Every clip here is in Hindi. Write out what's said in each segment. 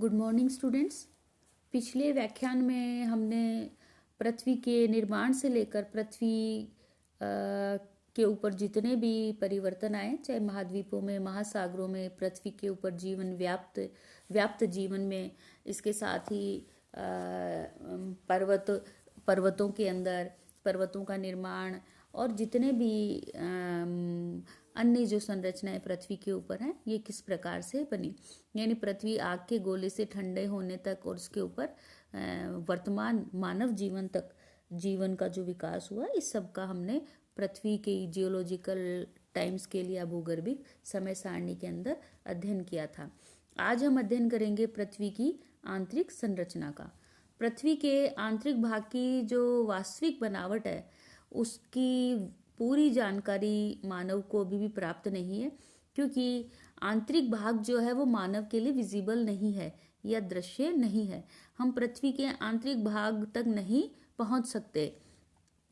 Good morning students. पिछले व्याख्यान में हमने पृथ्वी के निर्माण से लेकर पृथ्वी के ऊपर जितने भी परिवर्तन आए, चाहे महाद्वीपों में, महासागरों में, पृथ्वी के ऊपर जीवन व्याप्त जीवन में, इसके साथ ही पर्वतों के अंदर पर्वतों का निर्माण और जितने भी अन्य जो संरचनाएं पृथ्वी के ऊपर हैं, ये किस प्रकार से बनी। यानी पृथ्वी आग के गोले से ठंडे होने तक और उसके ऊपर वर्तमान मानव जीवन तक जीवन का जो विकास हुआ, इस सब का हमने पृथ्वी के जियोलॉजिकल टाइम स्केल या भूगर्भिक समय सारणी के अंदर अध्ययन किया था। आज हम अध्ययन करेंगे पृथ्वी की आंतरिक संरचना का। पृथ्वी के आंतरिक भाग की जो वास्तविक बनावट है, उसकी पूरी जानकारी मानव को अभी भी प्राप्त नहीं है, क्योंकि आंतरिक भाग जो है वो मानव के लिए विजिबल नहीं है या दृश्य नहीं है। हम पृथ्वी के आंतरिक भाग तक नहीं पहुंच सकते।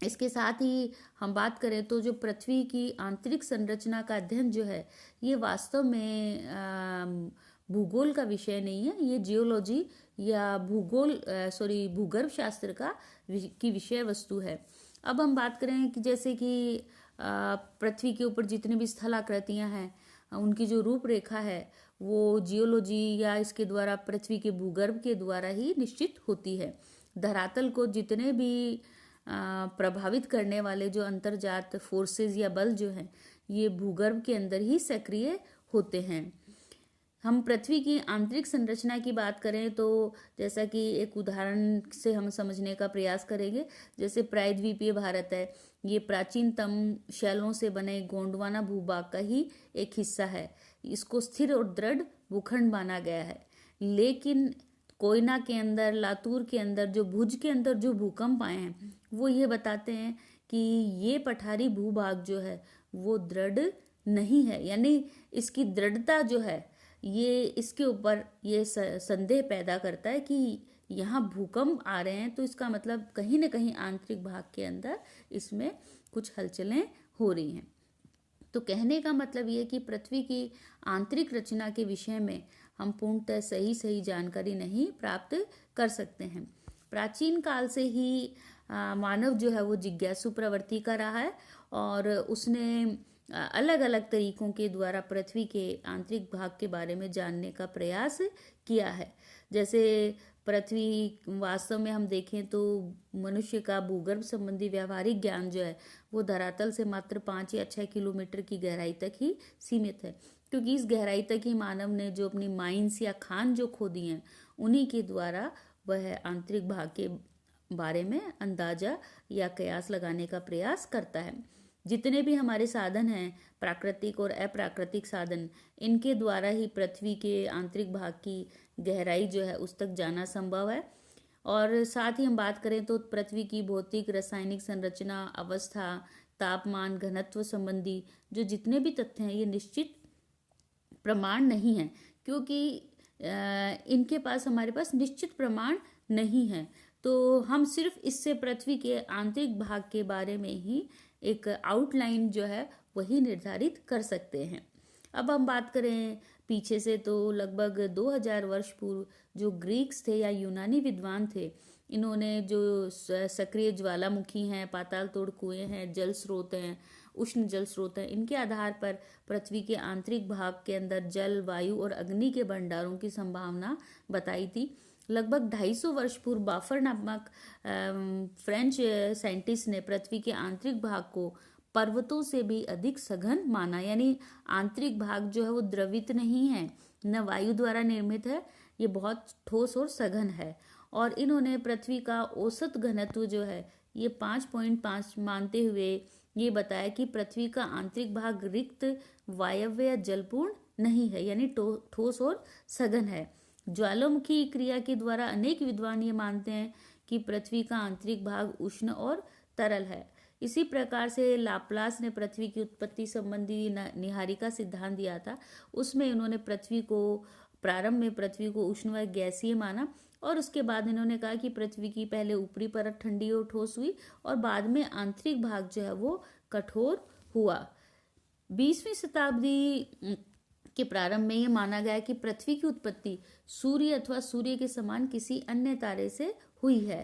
इसके साथ ही हम बात करें तो जो पृथ्वी की आंतरिक संरचना का अध्ययन जो है, ये वास्तव में भूगोल का विषय नहीं है, ये जियोलॉजी या भूगर्भ शास्त्र की विषय वस्तु है। अब हम बात करें कि जैसे कि पृथ्वी के ऊपर जितनी भी स्थलाकृतियां हैं, उनकी जो रूपरेखा है वो जियोलॉजी या इसके द्वारा पृथ्वी के भूगर्भ के द्वारा ही निश्चित होती है। धरातल को जितने भी प्रभावित करने वाले जो अंतर्जात फोर्सेस या बल जो हैं, ये भूगर्भ के अंदर ही सक्रिय होते हैं। हम पृथ्वी की आंतरिक संरचना की बात करें तो जैसा कि एक उदाहरण से हम समझने का प्रयास करेंगे। जैसे प्रायद्वीपीय भारत है, ये प्राचीनतम शैलों से बने गोंडवाना भूभाग का ही एक हिस्सा है। इसको स्थिर और दृढ़ भूखंड माना गया है, लेकिन कोयना के अंदर, लातूर के अंदर, जो भुज के अंदर जो भूकंप आए हैं, वो ये बताते हैं कि ये पठारी भूभाग जो है वो दृढ़ नहीं है। यानी इसकी दृढ़ता जो है, ये इसके ऊपर ये संदेह पैदा करता है कि यहाँ भूकंप आ रहे हैं, तो इसका मतलब कहीं ना कहीं आंतरिक भाग के अंदर इसमें कुछ हलचलें हो रही हैं। तो कहने का मतलब ये कि पृथ्वी की आंतरिक रचना के विषय में हम पूर्णतः सही जानकारी नहीं प्राप्त कर सकते हैं। प्राचीन काल से ही मानव जो है वो जिज्ञासु प्रवृत्ति का रहा है और उसने अलग अलग तरीकों के द्वारा पृथ्वी के आंतरिक भाग के बारे में जानने का प्रयास किया है। जैसे पृथ्वी वास्तव में हम देखें तो मनुष्य का भूगर्भ संबंधी व्यावहारिक ज्ञान जो है वो धरातल से मात्र 5 या 6 किलोमीटर की गहराई तक ही सीमित है, क्योंकि इस गहराई तक ही मानव ने जो अपनी माइंस या खान जो खोदी हैं, उन्हीं के द्वारा वह आंतरिक भाग के बारे में अंदाजा या कयास लगाने का प्रयास करता है। जितने भी हमारे साधन हैं, प्राकृतिक और अप्राकृतिक साधन, इनके द्वारा ही पृथ्वी के आंतरिक भाग की गहराई जो है उस तक जाना संभव है। और साथ ही हम बात करें तो पृथ्वी की भौतिक, रासायनिक संरचना, अवस्था, तापमान, घनत्व संबंधी जो जितने भी तथ्य हैं, ये निश्चित प्रमाण नहीं है, क्योंकि इनके पास हमारे पास निश्चित प्रमाण नहीं है। तो हम सिर्फ इससे पृथ्वी के आंतरिक भाग के बारे में ही एक आउटलाइन जो है वही निर्धारित कर सकते हैं। अब हम बात करें पीछे से तो लगभग 2000 वर्ष पूर्व जो ग्रीक्स थे या यूनानी विद्वान थे, इन्होंने जो सक्रिय ज्वालामुखी हैं, पाताल तोड़ कुएं हैं, जल स्रोत हैं, उष्ण जल स्रोत हैं, इनके आधार पर पृथ्वी के आंतरिक भाग के अंदर जल, वायु और अग्नि के भंडारों की संभावना बताई थी। लगभग 250 वर्ष पूर्व बाफर नामक फ्रेंच साइंटिस्ट ने पृथ्वी के आंतरिक भाग को पर्वतों से भी अधिक सघन माना। यानी आंतरिक भाग जो है वो द्रवित नहीं है, न वायु द्वारा निर्मित है, ये बहुत ठोस और सघन है। और इन्होंने पृथ्वी का औसत घनत्व जो है ये 5.5 मानते हुए ये बताया कि पृथ्वी का आंतरिक भाग रिक्त, वायव्य या जलपूर्ण नहीं है, यानी ठोस और सघन है। ज्वालामुखी क्रिया के द्वारा अनेक विद्वान ये मानते हैं कि पृथ्वी का आंतरिक भाग उष्ण और तरल है। इसी प्रकार से लाप्लास ने पृथ्वी की उत्पत्ति संबंधी निहारिका सिद्धांत दिया था। उसमें उन्होंने प्रारंभ में पृथ्वी को उष्ण व गैसीय माना, और उसके बाद इन्होंने कहा कि पृथ्वी की पहले ऊपरी परत ठंडी और ठोस हुई और बाद में आंतरिक भाग जो है वो कठोर हुआ। 20वीं शताब्दी के प्रारंभ में यह माना गया कि पृथ्वी की उत्पत्ति सूर्य अथवा सूर्य के समान किसी अन्य तारे से हुई है।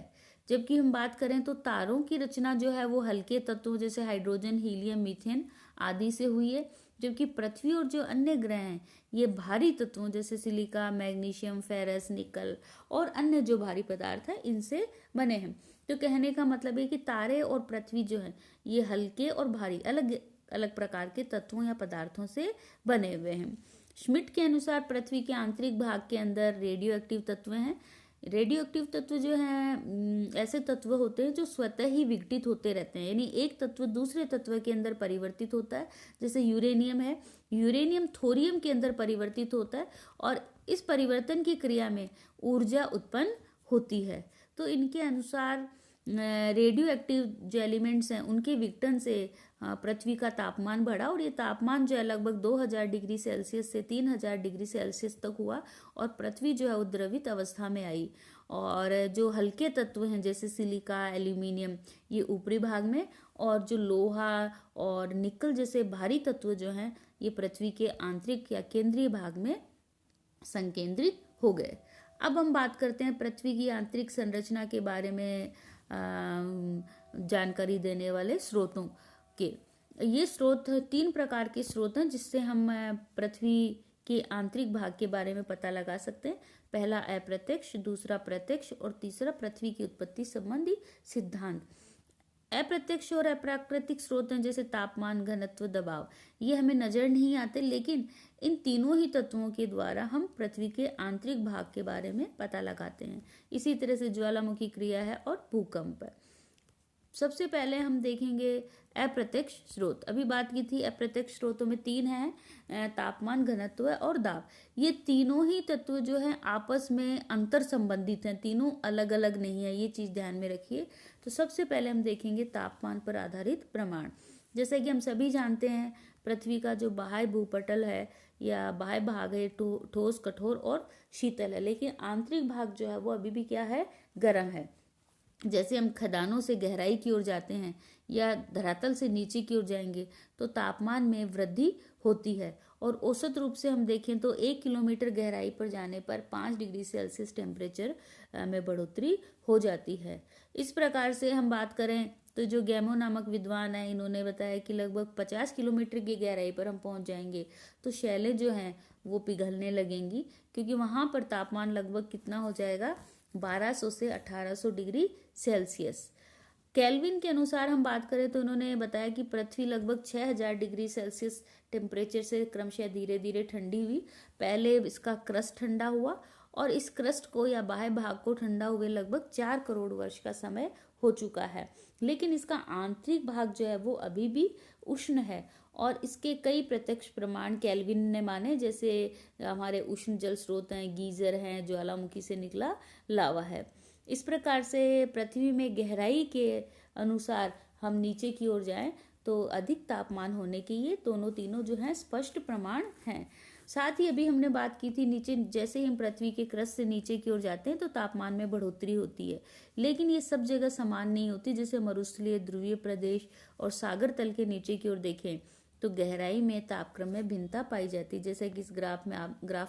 जबकि हम बात करें तो तारों की रचना जो है वो हल्के तत्वों जैसे हाइड्रोजन, हीलियम, मीथेन आदि से हुई है, जबकि पृथ्वी और जो अन्य ग्रह हैं ये भारी तत्वों जैसे सिलिका, मैग्नीशियम, फेरस, निकल और अन्य जो भारी पदार्थ हैं इनसे बने हैं। तो कहने का मतलब है कि तारे और पृथ्वी जो है ये हल्के और भारी अलग अलग प्रकार के तत्वों या पदार्थों से बने हुए हैं। श्मिट के अनुसार पृथ्वी के आंतरिक भाग के अंदर रेडियो एक्टिव तत्व हैं। रेडियो एक्टिव तत्व जो हैं ऐसे तत्व होते हैं जो स्वतः ही विघटित होते रहते हैं, यानी एक तत्व दूसरे तत्व के अंदर परिवर्तित होता है। जैसे यूरेनियम है, यूरेनियम थोरियम के अंदर परिवर्तित होता है और इस परिवर्तन की क्रिया में ऊर्जा उत्पन्न होती है। तो इनके अनुसार रेडियो एक्टिव जो एलिमेंट्स हैं उनके विघटन से पृथ्वी का तापमान बढ़ा और ये तापमान जो है लगभग 2000 डिग्री सेल्सियस से 3000 डिग्री सेल्सियस तक हुआ और पृथ्वी जो है वो द्रवित अवस्था में आई। और जो हल्के तत्व हैं जैसे सिलिका, एल्यूमिनियम ये ऊपरी भाग में, और जो लोहा और निकल जैसे भारी तत्व जो हैं ये पृथ्वी के आंतरिक या केंद्रीय भाग में संकेंद्रित हो गए। अब हम बात करते हैं पृथ्वी की आंतरिक संरचना के बारे में जानकारी देने वाले स्रोतों के। ये स्रोत 3 प्रकार के स्रोत हैं जिससे हम पृथ्वी के आंतरिक भाग के बारे में पता लगा सकते हैं। पहला अप्रत्यक्ष, दूसरा प्रत्यक्ष और तीसरा पृथ्वी की उत्पत्ति संबंधी सिद्धांत। अप्रत्यक्ष और अप्राकृतिक स्रोत हैं जैसे तापमान, घनत्व, दबाव, ये हमें नजर नहीं आते, लेकिन इन तीनों ही तत्वों के द्वारा हम पृथ्वी के आंतरिक भाग के बारे में पता लगाते हैं। इसी तरह से ज्वालामुखी क्रिया है और भूकंप। सबसे पहले हम देखेंगे अप्रत्यक्ष स्रोत। अभी बात की थी अप्रत्यक्ष स्रोतों में 3 हैं, तापमान, घनत्व और दाब। ये तीनों ही तत्व जो हैं आपस में अंतर संबंधित हैं, तीनों अलग अलग नहीं है, ये चीज ध्यान में रखिए। तो सबसे पहले हम देखेंगे तापमान पर आधारित प्रमाण। जैसे कि हम सभी जानते हैं पृथ्वी का जो बाह्य भूपटल है या बाह्य भाग है ठोस, कठोर और शीतल है, लेकिन आंतरिक भाग जो है वो अभी भी क्या है, गर्म है। जैसे हम खदानों से गहराई की ओर जाते हैं या धरातल से नीचे की ओर जाएंगे तो तापमान में वृद्धि होती है, और औसत रूप से हम देखें तो 1 किलोमीटर गहराई पर जाने पर 5 डिग्री सेल्सियस टेम्परेचर में बढ़ोतरी हो जाती है। इस प्रकार से हम बात करें तो जो गैमो नामक विद्वान है इन्होंने बताया कि लगभग 50 किलोमीटर की गहराई पर हम पहुंच जाएंगे तो शैलें जो हैं वो पिघलने लगेंगी, क्योंकि वहां पर तापमान लगभग कितना हो जाएगा, 1200 से 1800 डिग्री सेल्सियस। केल्विन के अनुसार हम बात करें तो उन्होंने बताया कि पृथ्वी लगभग 6000 डिग्री सेल्सियस टेम्परेचर से क्रमशः धीरे धीरे ठंडी हुई। पहले इसका क्रस्ट ठंडा हुआ और इस क्रस्ट को या बाह्य भाग को ठंडा हुए लगभग 4 करोड़ वर्ष का समय हो चुका है, लेकिन इसका आंतरिक भाग जो है वो अभी भी उष्ण है। और इसके कई प्रत्यक्ष प्रमाण केल्विन ने माने, जैसे हमारे उष्ण जल स्रोत हैं, गीजर हैं, ज्वालामुखी से निकला लावा है। इस प्रकार से पृथ्वी में गहराई के अनुसार हम नीचे की ओर जाएं तो अधिक तापमान होने के ये दोनों तीनों जो हैं स्पष्ट प्रमाण हैं। साथ ही अभी हमने बात की थी नीचे, जैसे ही हम पृथ्वी के क्रस्ट से नीचे की ओर जाते हैं तो तापमान में बढ़ोतरी होती है, लेकिन ये सब जगह समान नहीं होती। जैसे मरुस्थलीय, ध्रुवीय प्रदेश और सागर तल के नीचे की ओर देखें तो गहराई में तापक्रम में भिन्नता पाई जाती है। जैसे कि इस ग्राफ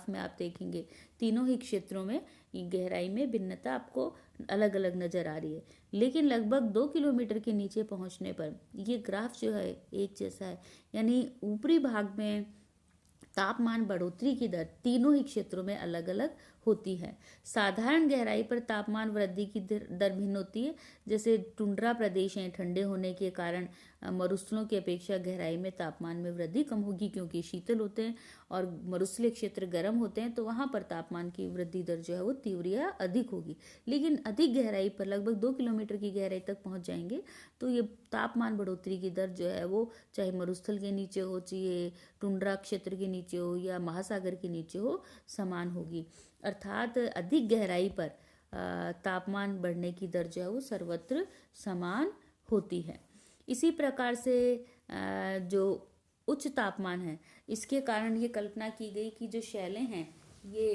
में आप देखेंगे तीनों ही क्षेत्रों में गहराई में भिन्नता आपको अलग अलग नजर आ रही है, लेकिन लगभग 2 किलोमीटर के नीचे पहुंचने पर ये ग्राफ जो है एक जैसा है, यानी ऊपरी भाग में तापमान बढ़ोतरी की दर तीनों ही क्षेत्रों में अलग अलग होती है। साधारण गहराई पर तापमान वृद्धि की दर भिन्न होती है। जैसे टुंड्रा प्रदेश हैं, ठंडे होने के कारण मरुस्थलों की अपेक्षा गहराई में तापमान में वृद्धि कम होगी क्योंकि शीतल होते हैं, और मरुस्थलीय क्षेत्र गर्म होते हैं तो वहां पर तापमान की वृद्धि दर जो है वो तीव्र या अधिक होगी। लेकिन अधिक गहराई पर लगभग 2 किलोमीटर की गहराई तक पहुंच जाएंगे तो ये तापमान बढ़ोतरी की दर जो है वो चाहे मरुस्थल के नीचे हो, चाहे टुंड्रा क्षेत्र के नीचे हो या महासागर के नीचे हो, समान होगी। अर्थात अधिक गहराई पर तापमान बढ़ने की दर जो है वो सर्वत्र समान होती है। इसी प्रकार से जो उच्च तापमान है इसके कारण ये कल्पना की गई कि जो शैलें हैं ये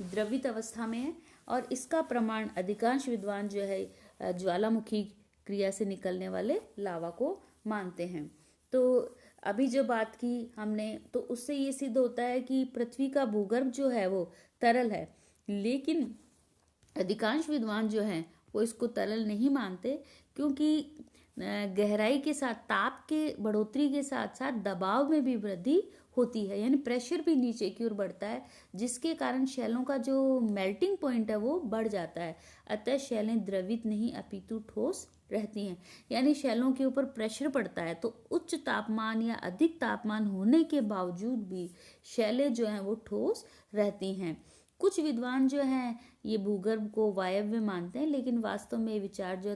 द्रवित अवस्था में है, और इसका प्रमाण अधिकांश विद्वान जो है ज्वालामुखी क्रिया से निकलने वाले लावा को मानते हैं। तो अभी जो बात की हमने, तो उससे ये सिद्ध होता है कि पृथ्वी का भूगर्भ जो है वो तरल है, लेकिन अधिकांश विद्वान जो हैं वो इसको तरल नहीं मानते, क्योंकि गहराई के साथ ताप के बढ़ोतरी के साथ साथ दबाव में भी वृद्धि होती है, यानी प्रेशर भी नीचे की ओर बढ़ता है, जिसके कारण शैलों का जो मेल्टिंग पॉइंट है वो बढ़ जाता है। अतः शैलें द्रवित नहीं अपितु ठोस रहती हैं। यानी शैलों के ऊपर प्रेशर पड़ता है तो उच्च तापमान या अधिक तापमान होने के बावजूद भी शैलें जो हैं वो ठोस रहती हैं। कुछ विद्वान जो हैं ये भूगर्भ को वायव्य मानते हैं, लेकिन वास्तव में ये विचार जो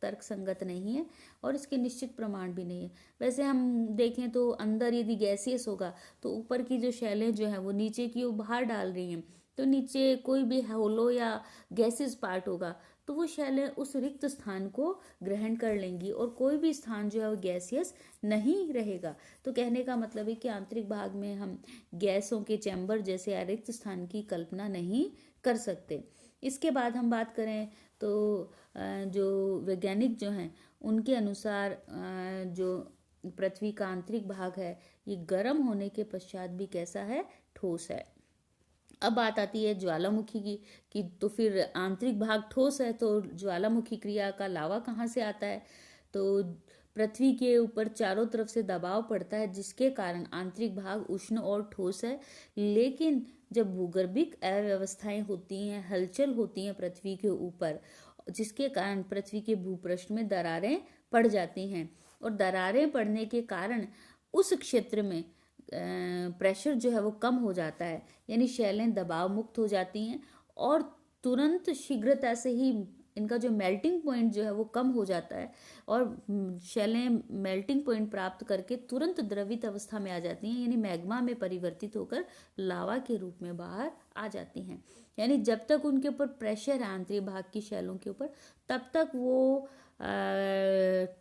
तर्क संगत नहीं है और इसके निश्चित प्रमाण भी नहीं है। वैसे हम देखें तो अंदर यदि गैसियस होगा तो ऊपर की जो शैलें जो हैं वो नीचे की ओर बाहर डाल रही हैं, तो नीचे कोई भी होलो या गैसियस पार्ट होगा तो वो शैलें उस रिक्त स्थान को ग्रहण कर लेंगी और कोई भी स्थान जो है वो गैसियस नहीं रहेगा। तो कहने का मतलब है कि आंतरिक भाग में हम गैसों के चैम्बर जैसे रिक्त स्थान की कल्पना नहीं कर सकते। इसके बाद हम बात करें तो जो वैज्ञानिक जो हैं उनके अनुसार जो पृथ्वी का आंतरिक भाग है ये गर्म होने के पश्चात भी कैसा है, ठोस है। अब बात आती है ज्वालामुखी की कि तो फिर आंतरिक भाग ठोस है तो ज्वालामुखी क्रिया का लावा कहाँ से आता है। तो पृथ्वी के ऊपर चारों तरफ से दबाव पड़ता है जिसके कारण आंतरिक भाग उष्ण और ठोस है, लेकिन जब भूगर्भिक अव्यवस्थाएं होती हैं, हलचल होती हैं पृथ्वी के ऊपर, जिसके कारण पृथ्वी के भूपृष्ठ में दरारें पड़ जाती हैं और दरारें पड़ने के कारण उस क्षेत्र में प्रेशर जो है वो कम हो जाता है, यानी शैलें दबाव मुक्त हो जाती हैं और तुरंत शीघ्रता से ही इनका जो मेल्टिंग पॉइंट जो है वो कम हो जाता है और शैलें मेल्टिंग पॉइंट प्राप्त करके तुरंत द्रवित अवस्था में आ जाती हैं, यानी मैग्मा में परिवर्तित होकर लावा के रूप में बाहर आ जाती हैं। यानी जब तक उनके ऊपर प्रेशर है आंतरिक भाग की शैलों के ऊपर तब तक वो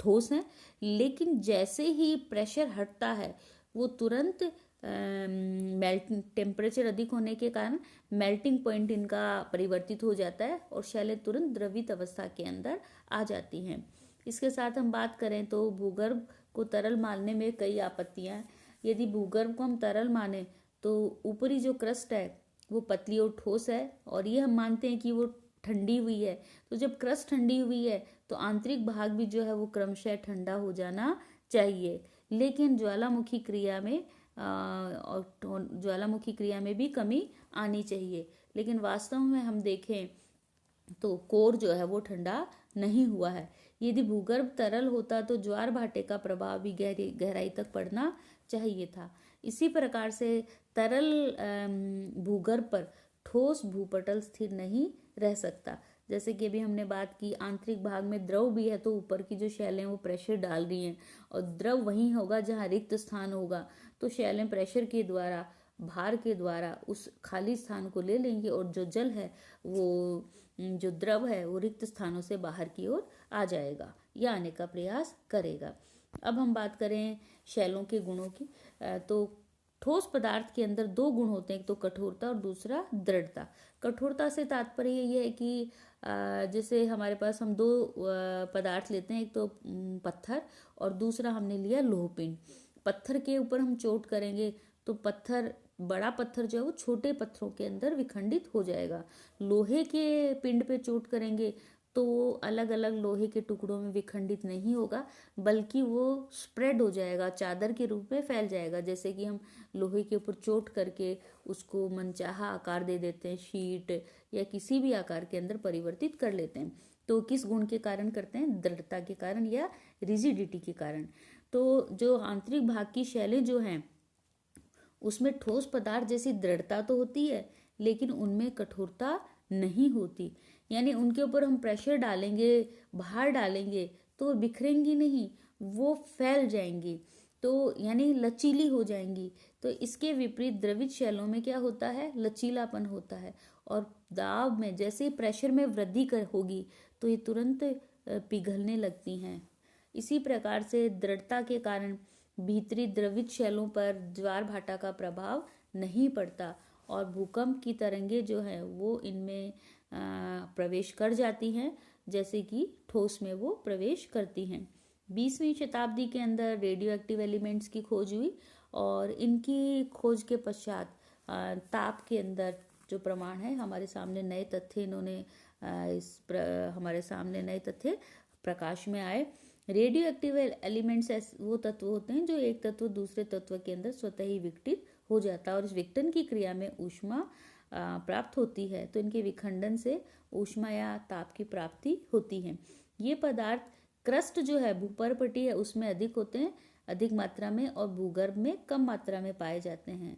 ठोस हैं, लेकिन जैसे ही प्रेशर हटता है वो तुरंत मेल्टिंग टेम्परेचर अधिक होने के कारण मेल्टिंग पॉइंट इनका परिवर्तित हो जाता है और शैलें तुरंत द्रवित अवस्था के अंदर आ जाती हैं। इसके साथ हम बात करें तो भूगर्भ को तरल मानने में कई आपत्तियां हैं। यदि भूगर्भ को हम तरल माने तो ऊपरी जो क्रस्ट है वो पतली और ठोस है और ये हम मानते हैं कि वो ठंडी हुई है। तो जब क्रस्ट ठंडी हुई है तो आंतरिक भाग भी जो है वो क्रमशः ठंडा हो जाना चाहिए, लेकिन ज्वालामुखी क्रिया में और ज्वालामुखी क्रिया में भी कमी आनी चाहिए। लेकिन वास्तव में हम देखें तो कोर जो है वो ठंडा नहीं हुआ है। यदि भूगर्भ तरल होता तो ज्वार भाटे का प्रभाव भी गहराई तक पड़ना चाहिए था। इसी प्रकार से तरल भूगर्भ पर ठोस भूपटल स्थिर नहीं रह सकता। जैसे कि अभी हमने बात की आंतरिक भाग में द्रव भी है तो ऊपर की जो शैलें वो प्रेशर डाल रही हैं और द्रव वहीं होगा जहाँ रिक्त स्थान होगा, तो शैलें प्रेशर के द्वारा भार के द्वारा उस खाली स्थान को ले लेंगे और जो जल है वो जो द्रव है वो रिक्त स्थानों से बाहर की ओर आ जाएगा या आने का प्रयास करेगा। अब हम बात करें शैलों के गुणों की, तो ठोस पदार्थ के अंदर दो गुण होते हैं, एक तो कठोरता और दूसरा दृढ़ता। कठोरता से तात्पर्य ये है कि जैसे हमारे पास हम दो पदार्थ लेते हैं, एक तो पत्थर और दूसरा हमने लिया लोहपिंड। पत्थर के ऊपर हम चोट करेंगे तो पत्थर, बड़ा पत्थर जो है वो छोटे पत्थरों के अंदर विखंडित हो जाएगा। लोहे के पिंड पे चोट करेंगे तो वो अलग अलग लोहे के टुकड़ों में विखंडित नहीं होगा, बल्कि वो स्प्रेड हो जाएगा, चादर के रूप में फैल जाएगा। जैसे कि हम लोहे के ऊपर चोट करके उसको मनचाहा आकार दे देते हैं, शीट या किसी भी आकार के अंदर परिवर्तित कर लेते हैं। तो किस गुण के कारण करते हैं? दृढ़ता के कारण या रिजिडिटी के कारण। तो जो आंतरिक भाग की शैलें जो हैं उसमें ठोस पदार्थ जैसी दृढ़ता तो होती है लेकिन उनमें कठोरता नहीं होती, यानी उनके ऊपर हम प्रेशर डालेंगे, बाहर डालेंगे तो वो बिखरेंगी नहीं, वो फैल जाएंगी, तो यानी लचीली हो जाएंगी। तो इसके विपरीत द्रवित शैलों में क्या होता है? लचीलापन होता है और दाब में जैसे ही प्रेशर में वृद्धि होगी तो ये तुरंत पिघलने लगती हैं। इसी प्रकार से दृढ़ता के कारण भीतरी द्रवित शैलों पर ज्वार भाटा का प्रभाव नहीं पड़ता और भूकंप की तरंगे जो है वो इनमें प्रवेश कर जाती हैं जैसे कि ठोस में वो प्रवेश करती हैं। 20वीं शताब्दी के अंदर रेडियो एक्टिव एलिमेंट्स की खोज हुई और इनकी खोज के पश्चात ताप के अंदर जो प्रमाण है हमारे सामने नए तथ्य इन्होंने हमारे सामने नए तथ्य प्रकाश में आए। रेडियो एक्टिव एलिमेंट्स वो तत्व होते हैं जो एक तत्व दूसरे तत्व के अंदर स्वतः ही विघटित हो जाता है और इस विघटन की क्रिया में ऊष्मा प्राप्त होती है, तो इनके विखंडन से ऊष्मा या ताप की प्राप्ति होती है। ये पदार्थ क्रस्ट जो है भूपर्पटी है उसमें अधिक होते हैं, अधिक मात्रा में, और भूगर्भ में कम मात्रा में पाए जाते हैं।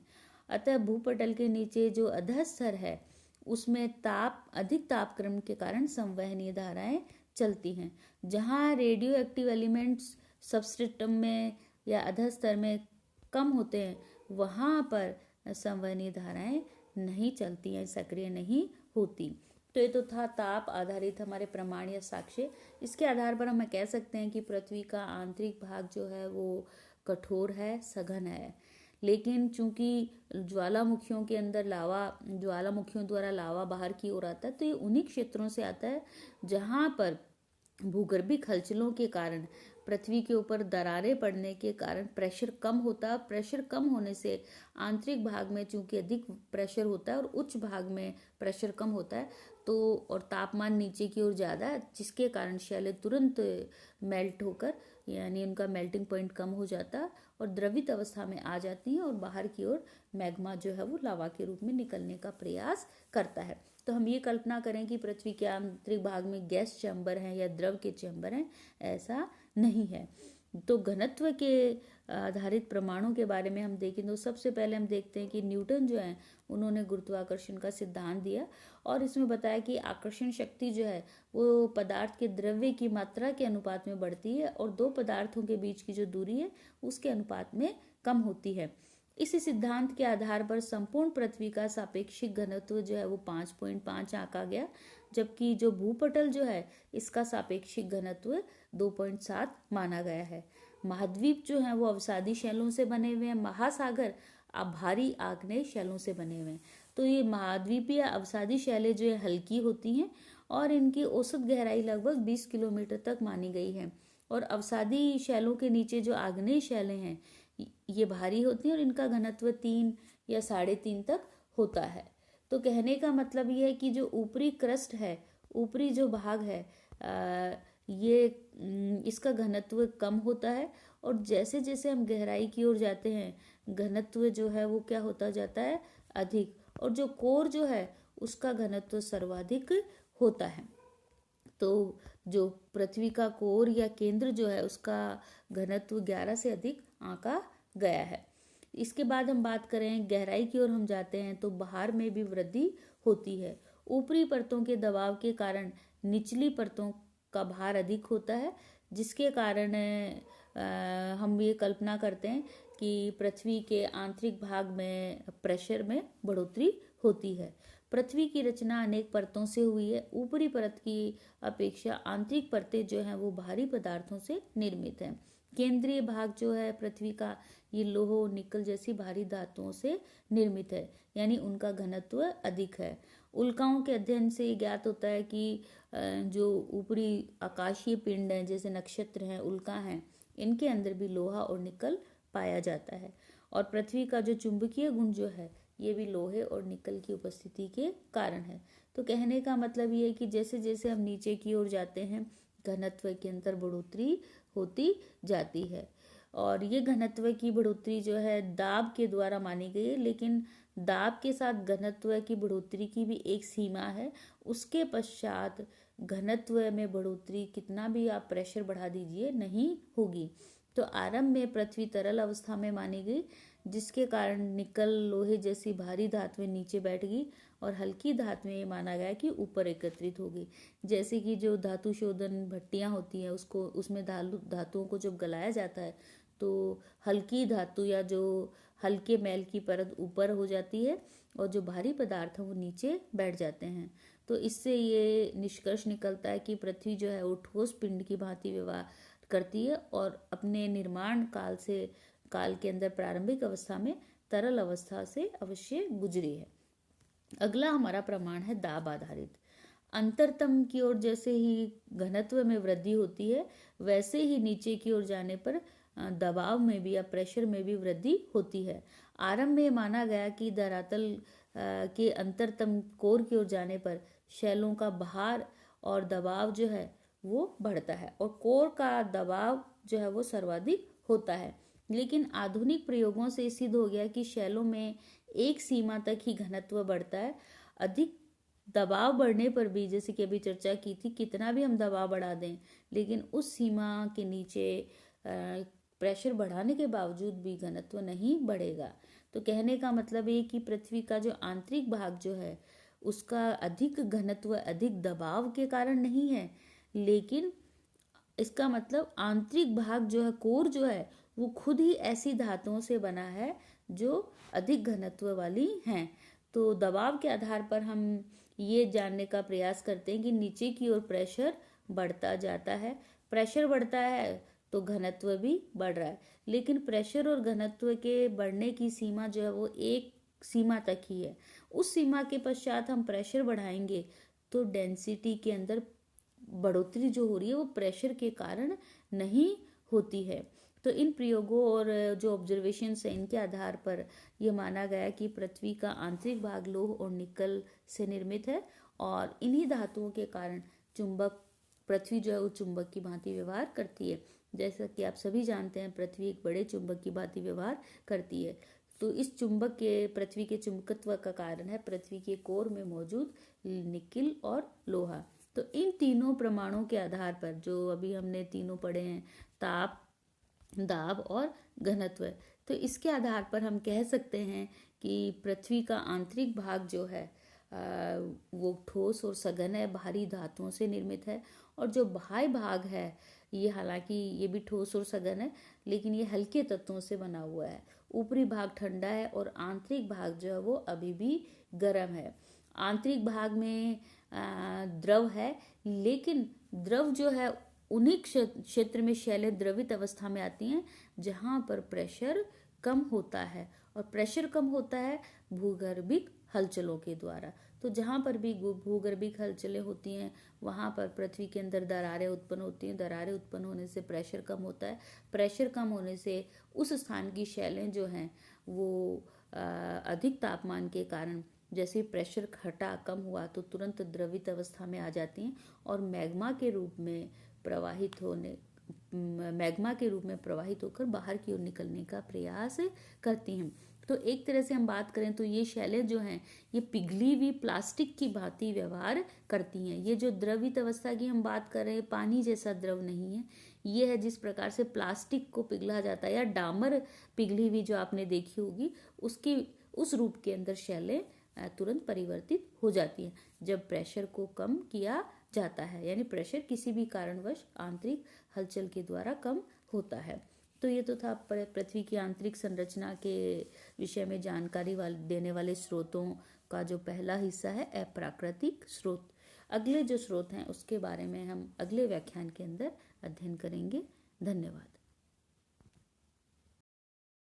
अतः भूपटल के नीचे जो अधः स्तर है उसमें अधिक तापक्रम के कारण संवहनीय धाराएं चलती हैं। जहाँ रेडियो एक्टिव एलिमेंट्स सबस्ट्रेटम में या अधः स्तर में कम होते हैं वहाँ पर संवहनीय धाराएं नहीं चलती हैं, सक्रिय नहीं होती। तो ये तो था ताप आधारित हमारे प्रमाण या साक्ष्य। इसके आधार पर हम कह सकते हैं कि पृथ्वी का आंतरिक भाग जो है वो कठोर है, सघन है, लेकिन चूंकि ज्वालामुखियों के अंदर ज्वालामुखियों द्वारा लावा बाहर की ओर आता है, तो ये उन्हीं क्षेत्रों से आता है जहाँ पर भूगर्भिक हलचलों के कारण पृथ्वी के ऊपर दरारें पड़ने के कारण प्रेशर कम होता है। प्रेशर कम होने से आंतरिक भाग में चूंकि अधिक प्रेशर होता है और उच्च भाग में प्रेशर कम होता है, तो और तापमान नीचे की ओर ज़्यादा है, जिसके कारण शैलें तुरंत मेल्ट होकर यानी उनका मेल्टिंग पॉइंट कम हो जाता है और द्रवित अवस्था में आ जाती हैं और बाहर की ओर मैग्मा जो है वो लावा के रूप में निकलने का प्रयास करता है। तो हम ये कल्पना करें कि पृथ्वी के आंतरिक भाग में गैस चैम्बर हैं या द्रव के चैम्बर हैं, ऐसा नहीं है। तो घनत्व के आधारित प्रमाणों के बारे में हम देखें तो सबसे पहले हम देखते हैं कि न्यूटन जो है उन्होंने गुरुत्वाकर्षण का सिद्धांत दिया और इसमें बताया कि आकर्षण शक्ति जो है वो पदार्थ के द्रव्य की मात्रा के अनुपात में बढ़ती है और दो पदार्थों के बीच की जो दूरी है उसके अनुपात में कम होती है। इसी सिद्धांत के आधार पर संपूर्ण पृथ्वी का सापेक्षिक घनत्व जो है वो 5.5 आंका गया, जबकि जो भूपटल जो है इसका सापेक्षिक घनत्व 2.7 माना गया है। महाद्वीप जो है वो अवसादी शैलों से बने हुए हैं, महासागर भारी आग्नेय शैलों से बने हुए हैं। तो ये महाद्वीपीय अवसादी शैलें जो है हल्की होती हैं और इनकी औसत गहराई लगभग 20 किलोमीटर तक मानी गई है और अवसादी शैलों के नीचे जो आग्नेय शैलें हैं ये भारी होती हैं और इनका घनत्व 3 या 3.5 तक होता है। तो कहने का मतलब ये है कि जो ऊपरी क्रस्ट है, ऊपरी जो भाग है ये इसका घनत्व कम होता है और जैसे जैसे हम गहराई की ओर जाते हैं घनत्व जो है वो क्या होता जाता है, अधिक, और जो कोर जो है उसका घनत्व सर्वाधिक होता है। तो जो पृथ्वी का कोर या केंद्र जो है उसका घनत्व 11 से अधिक आंका गया है। इसके बाद हम बात करें गहराई की ओर हम जाते हैं तो बाहर में भी वृद्धि होती है। ऊपरी परतों के दबाव के कारण निचली परतों का भार अधिक होता है, जिसके कारण हम ये कल्पना करते हैं कि पृथ्वी के आंतरिक भाग में प्रेशर में बढ़ोतरी होती है। पृथ्वी की रचना अनेक परतों से हुई है। ऊपरी परत की अपेक्षा आंतरिक परतें जो हैं वो भारी पदार्थों से निर्मित हैं। केंद्रीय भाग जो है पृथ्वी का ये लोह निकल जैसी भारी धातुओं से निर्मित है, यानी उनका घनत्व अधिक है। उल्काओं के अध्ययन से ये ज्ञात होता है कि जो ऊपरी आकाशीय पिंड हैं जैसे नक्षत्र हैं, उल्का हैं, इनके अंदर भी लोहा और निकल पाया जाता है और पृथ्वी का जो चुंबकीय गुण जो है ये भी लोहे और निकल की उपस्थिति के कारण है। तो कहने का मतलब ये है कि जैसे जैसे हम नीचे की ओर जाते हैं घनत्व के अंदर बढ़ोतरी होती जाती है और ये घनत्व की बढ़ोतरी जो है दाब के द्वारा मानी गई है, लेकिन दाब के साथ घनत्व की बढ़ोतरी की भी एक सीमा है। उसके पश्चात घनत्व में बढ़ोतरी कितना भी आप प्रेशर बढ़ा दीजिए नहीं होगी। तो आरंभ में पृथ्वी तरल अवस्था में मानी गई, जिसके कारण निकल लोहे जैसी भारी धातुएं नीचे बैठ गई और हल्की धातुएं ये माना गया कि ऊपर एकत्रित होगी। जैसे कि जो धातु शोधन भट्टियां होती हैं उसको उसमें धातुओं को जब गलाया जाता है तो हल्की धातु या जो हल्के मैल की परत ऊपर हो जाती है और जो भारी पदार्थ है वो नीचे बैठ जाते हैं। तो इससे ये निष्कर्ष निकलता है कि पृथ्वी जो है वो ठोस पिंड की भांति व्यवहार करती है और अपने निर्माण काल के अंदर प्रारंभिक अवस्था में तरल अवस्था से अवश्य गुजरी है। अगला हमारा प्रमाण है दाब आधारित। अंतरतम की ओर जैसे ही घनत्व में वृद्धि होती है, वैसे ही नीचे की ओर जाने पर दबाव में भी या प्रेशर में भी वृद्धि होती है। आरंभ में माना गया कि धरातल के अंतरतम कोर की ओर जाने पर शैलों का भार और दबाव जो है वो बढ़ता है और कोर का दबाव जो है वो सर्वाधिक होता है। लेकिन आधुनिक प्रयोगों से सिद्ध हो गया कि शैलों में एक सीमा तक ही घनत्व बढ़ता है। अधिक दबाव बढ़ने पर भी, जैसे कि अभी चर्चा की थी, कितना भी हम दबाव बढ़ा दें लेकिन उस सीमा के नीचे प्रेशर बढ़ाने के बावजूद भी घनत्व नहीं बढ़ेगा। तो कहने का मतलब ये कि पृथ्वी का जो आंतरिक भाग जो है उसका अधिक घनत्व अधिक दबाव के कारण नहीं है, लेकिन इसका मतलब आंतरिक भाग जो है, कोर जो है, वो खुद ही ऐसी धातुओं से बना है जो अधिक घनत्व वाली हैं। तो दबाव के आधार पर हम ये जानने का प्रयास करते हैं कि नीचे की ओर प्रेशर बढ़ता जाता है। प्रेशर बढ़ता है तो घनत्व भी बढ़ रहा है, लेकिन प्रेशर और घनत्व के बढ़ने की सीमा जो है वो एक सीमा तक ही है। उस सीमा के पश्चात हम प्रेशर बढ़ाएंगे तो डेंसिटी के अंदर बढ़ोतरी जो हो रही है वो प्रेशर के कारण नहीं होती है। तो इन प्रयोगों और जो ऑब्जर्वेशन है इनके आधार पर यह माना गया कि पृथ्वी का आंतरिक भाग लोह और निकल से निर्मित है और इन्हीं धातुओं के कारण चुंबक पृथ्वी जो है वो चुंबक की भांति व्यवहार करती है। जैसा कि आप सभी जानते हैं पृथ्वी एक बड़े चुंबक की भांति व्यवहार करती है। तो इस चुंबक के पृथ्वी के चुंबकत्व का कारण है पृथ्वी के कोर में मौजूद निकिल और लोहा। तो इन तीनों प्रमाणों के आधार पर जो अभी हमने तीनों पढ़े हैं, ताप, दाब और घनत्व, तो इसके आधार पर हम कह सकते हैं कि पृथ्वी का आंतरिक भाग जो है वो ठोस और सघन है, भारी धातुओं से निर्मित है। और जो बाह्य भाग है ये, हालांकि ये भी ठोस और सघन है लेकिन ये हल्के तत्वों से बना हुआ है। ऊपरी भाग ठंडा है और आंतरिक भाग जो है वो अभी भी गर्म है। आंतरिक भाग में द्रव है, लेकिन द्रव जो है उन्हीं क्षेत्र में शैलें द्रवित अवस्था में आती हैं जहां पर प्रेशर कम होता है, और प्रेशर कम होता है भूगर्भिक हलचलों के द्वारा। तो जहां पर भी भूगर्भिक हलचलें होती हैं वहां पर पृथ्वी के अंदर दरारें उत्पन्न होती हैं। दरारें उत्पन्न होने से प्रेशर कम होता है। प्रेशर कम होने से उस स्थान की शैलें जो हैं वो अधिक तापमान के कारण, जैसे प्रेशर घटा कम हुआ तो तुरंत द्रवित अवस्था में आ जाती हैं और मैग्मा के रूप में प्रवाहित होकर बाहर की ओर निकलने का प्रयास करती हैं। तो एक तरह से हम बात करें तो ये शैलें जो हैं ये पिघली हुई प्लास्टिक की भांति व्यवहार करती हैं। ये जो द्रवित अवस्था की हम बात कर रहे हैं, पानी जैसा द्रव नहीं है, ये है जिस प्रकार से प्लास्टिक को पिघला जाता है या डामर पिघली हुई जो आपने देखी होगी, उसकी उस रूप के अंदर शैलें तुरंत परिवर्तित हो जाती हैं जब प्रेशर को कम किया जाता है, यानी प्रेशर किसी भी कारणवश आंतरिक हलचल के द्वारा कम होता है। तो ये तो था पृथ्वी की आंतरिक संरचना के विषय में जानकारी देने वाले स्रोतों का जो पहला हिस्सा है, अप्राकृतिक स्रोत। अगले जो स्रोत हैं उसके बारे में हम अगले व्याख्यान के अंदर अध्ययन करेंगे। धन्यवाद।